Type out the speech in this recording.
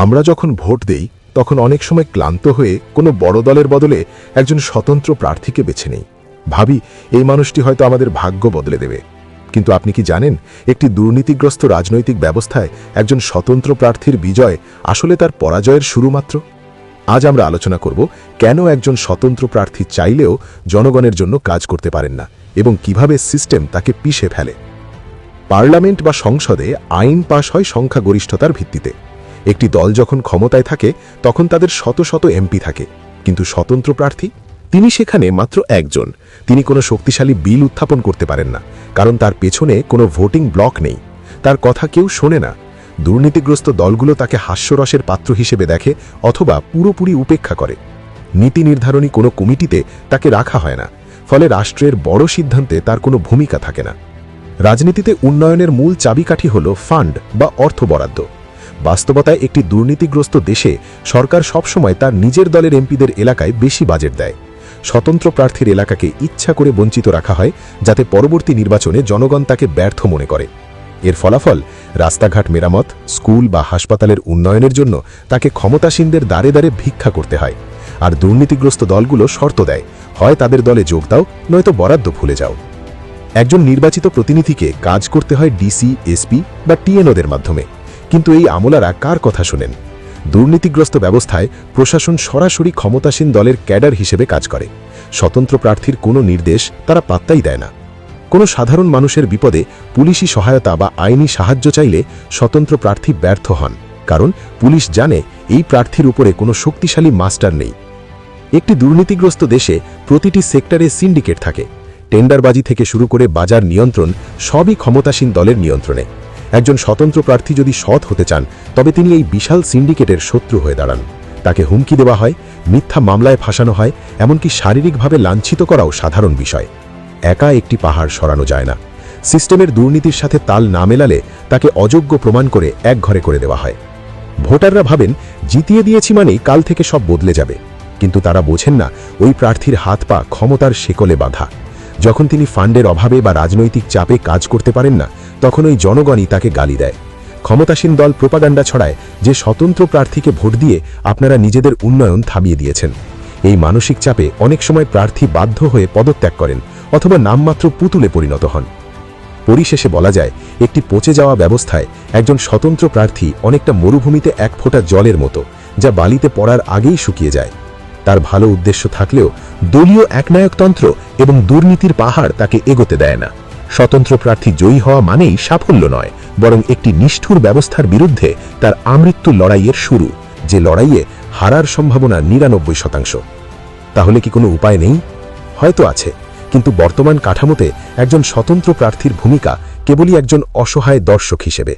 আমরা যখন ভোট দেই তখন অনেক সময় ক্লান্ত হয়ে কোনো বড় দলের বদলে একজন স্বতন্ত্র প্রার্থীকে বেছে নেই। ভাবি এই মানুষটি হয়তো আমাদের ভাগ্য বদলে দেবে। কিন্তু আপনি কি জানেন, একটি দুর্নীতিগ্রস্ত রাজনৈতিক ব্যবস্থায় একজন স্বতন্ত্র প্রার্থীর বিজয় আসলে তার পরাজয়ের শুরু মাত্র। আজ আমরা আলোচনা করব কেন একজন স্বতন্ত্র প্রার্থী চাইলেও জনগণের জন্য কাজ করতে পারেন না এবং কিভাবে সিস্টেম তাকে পিষে ফেলে। পার্লামেন্ট বা সংসদে আইন পাশ হয় সংখ্যাগরিষ্ঠতার ভিত্তিতে। একটি দল যখন ক্ষমতায় থাকে তখন তাদের শত শত এমপি থাকে, কিন্তু স্বতন্ত্র প্রার্থী তিনি সেখানে মাত্র একজন। তিনি কোনো শক্তিশালী বিল উত্থাপন করতে পারেন না, কারণ তার পেছনে কোনো ভোটিং ব্লক নেই। তার কথা কেউ শোনে না। দুর্নীতিগ্রস্ত দলগুলো তাকে হাস্যরসের পাত্র হিসেবে দেখে অথবা পুরোপুরি উপেক্ষা করে। নীতি নির্ধারণী কোনো কমিটিতে তাকে রাখা হয় না, ফলে রাষ্ট্রের বড় সিদ্ধান্তে তার কোনো ভূমিকা থাকে না। রাজনীতিতে উন্নয়নের মূল চাবিকাঠি হল ফান্ড বা অর্থ বরাদ্দ। বাস্তবতায় একটি দুর্নীতিগ্রস্ত দেশে সরকার সবসময় তার নিজের দলের এমপিদের এলাকায় বেশি বাজেট দেয়। স্বতন্ত্র প্রার্থীর এলাকাকে ইচ্ছা করে বঞ্চিত রাখা হয়, যাতে পরবর্তী নির্বাচনে জনগণ তাকে ব্যর্থ মনে করে। এর ফলাফল রাস্তাঘাট মেরামত, স্কুল বা হাসপাতালের উন্নয়নের জন্য তাকে ক্ষমতাসীনদের দ্বারে দ্বারে ভিক্ষা করতে হয়। আর দুর্নীতিগ্রস্ত দলগুলো শর্ত দেয়, হয় তাদের দলে যোগ দাও, নয়তো বরাদ্দ ভুলে যাও। একজন নির্বাচিত প্রতিনিধিকে কাজ করতে হয় ডিসি, এসপি বা টিএনওদের মাধ্যমে। কিন্তু এই আমলারা কার কথা শোনেন? দুর্নীতিগ্রস্ত ব্যবস্থায় প্রশাসন সরাসরি ক্ষমতাসীন দলের ক্যাডার হিসেবে কাজ করে। স্বতন্ত্র প্রার্থীর কোনো নির্দেশ তারা পাত্তাই দেয় না। কোনো সাধারণ মানুষের বিপদে পুলিশি সহায়তা বা আইনি সাহায্য চাইলে স্বতন্ত্র প্রার্থী ব্যর্থ হন, কারণ পুলিশ জানে এই প্রার্থীর উপরে কোনো শক্তিশালী মাস্টার নেই। একটি দুর্নীতিগ্রস্ত দেশে প্রতিটি সেক্টরে সিন্ডিকেট থাকে। টেন্ডারবাজি থেকে শুরু করে বাজার নিয়ন্ত্রণ সবই ক্ষমতাসীন দলের নিয়ন্ত্রণে। একজন স্বতন্ত্র প্রার্থী যদি সৎ হতে চান, তবে তিনি এই বিশাল সিন্ডিকেটের শত্রু হয়ে দাঁড়ান। তাকে হুমকি দেওয়া হয়, মিথ্যা মামলায় ফাঁসানো হয়, এমনকি শারীরিকভাবে লাঞ্ছিত করাও সাধারণ বিষয়। একা একটি পাহাড় সরানো যায় না। সিস্টেমের দুর্নীতির সাথে তাল না মেলালে তাকে অযোগ্য প্রমাণ করে একঘরে করে দেওয়া হয়। ভোটাররা ভাবেন জিতিয়ে দিয়েছি মানেই কাল থেকে সব বদলে যাবে, কিন্তু তারা বোঝেন না ওই প্রার্থীর হাত পা ক্ষমতার শেকলে বাঁধা। যখন তিনি ফান্ডের অভাবে বা রাজনৈতিক চাপে কাজ করতে পারেন না, তখন ওই জনগণই তাকে গালি দেয়। ক্ষমতাসীন দল প্রোপাগান্ডা ছড়ায় যে স্বতন্ত্র প্রার্থীকে ভোট দিয়ে আপনারা নিজেদের উন্নয়ন থামিয়ে দিয়েছেন। এই মানসিক চাপে অনেক সময় প্রার্থী বাধ্য হয়ে পদত্যাগ করেন অথবা নামমাত্র পুতুলে পরিণত হন। পরিশেষে বলা যায়, একটি পচে যাওয়া ব্যবস্থায় একজন স্বতন্ত্র প্রার্থী অনেকটা মরুভূমিতে এক ফোঁটা জলের মতো, যা বালিতে পড়ার আগেই শুকিয়ে যায়। তার ভালো উদ্দেশ্য থাকলেও দলীয় একনায়কতন্ত্র এবং দুর্নীতির পাহাড় তাকে এগোতে দেয় না। স্বতন্ত্র প্রার্থী জয়ী হওয়া মানেই সাফল্য নয়, বরং একটি নিষ্ঠুর ব্যবস্থার বিরুদ্ধে তার আমৃত্যু লড়াইয়ের শুরু, যে লড়াইয়ে হারার সম্ভাবনা ৯৯%। তাহলে কি কোনো উপায় নেই? হয়তো আছে, কিন্তু বর্তমান কাঠামোতে একজন স্বতন্ত্র প্রার্থীর ভূমিকা কেবলই একজন অসহায় দর্শক হিসেবে।